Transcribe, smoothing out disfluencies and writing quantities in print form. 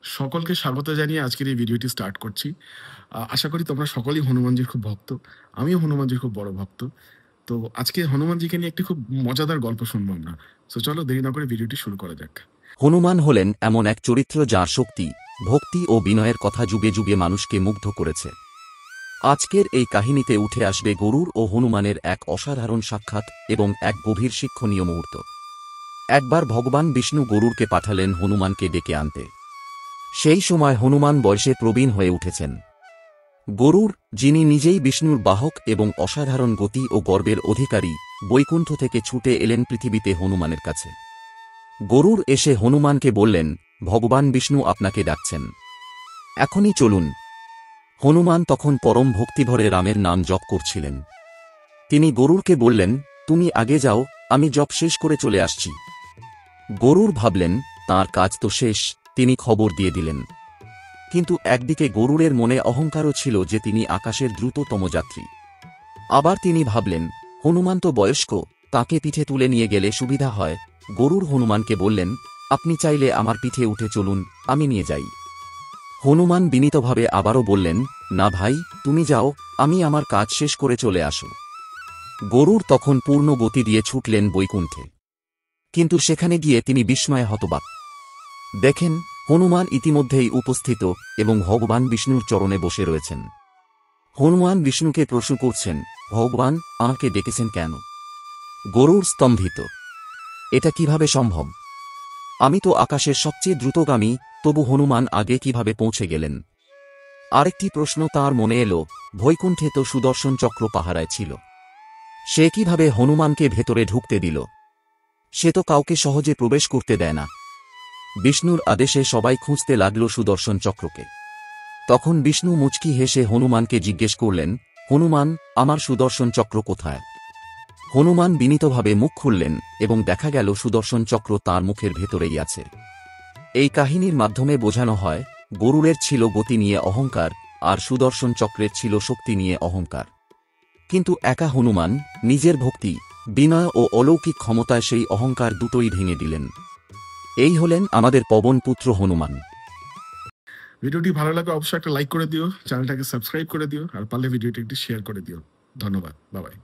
সকলকে স্বাগত জানিয়ে আজকের এই ভিডিওটি স্টার্ট করছি। আশা করি তোমরা সকলেই হনুমানজির খুব ভক্ত। আমিও হনুমানজির খুব বড় ভক্ত। তো আজকে হনুমানজিকে নিয়ে একটি খুব মজাদার গল্প শুনবো আমরা। সো চলো দেরি না করে ভিডিওটি শুরু করা যাক। হনুমান হলেন এমন এক চরিত্র যার শক্তি, ভক্তি ও বিনয়ের কথা যুগে যুগে মানুষকে মুগ্ধ করেছে। আজকের এই কাহিনীতে উঠে আসবে গরুর ও হনুমানের এক অসাধারণ সাক্ষাৎ এবং এক গভীর শিক্ষণীয় মুহূর্ত। একবার ভগবান বিষ্ণু গরুরকে পাঠালেন হনুমানকে ডেকে আনতে। সেই সময় হনুমান বয়সে প্রবীণ হয়ে উঠেছেন। গরুর, যিনি নিজেই বিষ্ণুর বাহক এবং অসাধারণ গতি ও গর্বের অধিকারী, বৈকুণ্ঠ থেকে ছুটে এলেন পৃথিবীতে হনুমানের কাছে। গরুর এসে হনুমানকে বললেন, ভগবান বিষ্ণু আপনাকে ডাকছেন, এখনই চলুন। হনুমান তখন পরম ভক্তিভরে রামের নাম জপ করছিলেন। তিনি গরুরকে বললেন, তুমি আগে যাও, আমি জপ শেষ করে চলে আসছি। গরুর ভাবলেন, তাঁর কাজ তো শেষ, তিনি খবর দিয়ে দিলেন। কিন্তু একদিকে গরুরের মনে অহংকারও ছিল যে তিনি আকাশের দ্রুততম যাত্রী। আবার তিনি ভাবলেন, হনুমান তো বয়স্ক, তাকে পিঠে তুলে নিয়ে গেলে সুবিধা হয়। গরুর হনুমানকে বললেন, আপনি চাইলে আমার পিঠে উঠে চলুন, আমি নিয়ে যাই। হনুমান বিনীতভাবে আবারও বললেন, না ভাই, তুমি যাও, আমি আমার কাজ শেষ করে চলে আসো। গরুর তখন পূর্ণ গতি দিয়ে ছুটলেন বৈকুণ্ঠে। কিন্তু সেখানে গিয়ে তিনি বিস্ময়ে হতবাক। দেখেন, হনুমান ইতিমধ্যেই উপস্থিত এবং ভগবান বিষ্ণুর চরণে বসে রয়েছেন। হনুমান বিষ্ণুকে প্রশ্ন করছেন, ভগবান আমাকে ডেকেছেন কেন? গরুর স্তম্ভিত, এটা কিভাবে সম্ভব? আমি তো আকাশের সবচেয়ে দ্রুতগামী, তবু হনুমান আগে কিভাবে পৌঁছে গেলেন? আরেকটি প্রশ্ন তাঁর মনে এলো, বৈকুণ্ঠে তো সুদর্শন চক্র পাহারায় ছিল, সে কিভাবে হনুমানকে ভেতরে ঢুকতে দিল? সে তো কাউকে সহজে প্রবেশ করতে দেয় না। বিষ্ণুর আদেশে সবাই খুঁজতে লাগল সুদর্শন চক্রকে। তখন বিষ্ণু মুচকি হেসে হনুমানকে জিজ্ঞেস করলেন, হনুমান, আমার সুদর্শন চক্র কোথায়? হনুমান বিনীতভাবে মুখ খুললেন এবং দেখা গেল সুদর্শন চক্র তাঁর মুখের ভেতরেই আছে। এই কাহিনীর মাধ্যমে বোঝানো হয়, গরুরের ছিল গতি নিয়ে অহংকার, আর সুদর্শন চক্রের ছিল শক্তি নিয়ে অহংকার। কিন্তু একা হনুমান নিজের ভক্তি, বিনয় ও অলৌকিক ক্ষমতায় সেই অহংকার দুটোই ভেঙে দিলেন। এই হলেন আমাদের পবন পুত্র হনুমান। ভিডিওটি ভালো লাগলে অবশ্যই একটা লাইক করে দিও, চ্যানেলটাকে সাবস্ক্রাইব করে দিও, আর পারলে ভিডিওটি একটি শেয়ার করে দিও। ধন্যবাদ, বাই বাই।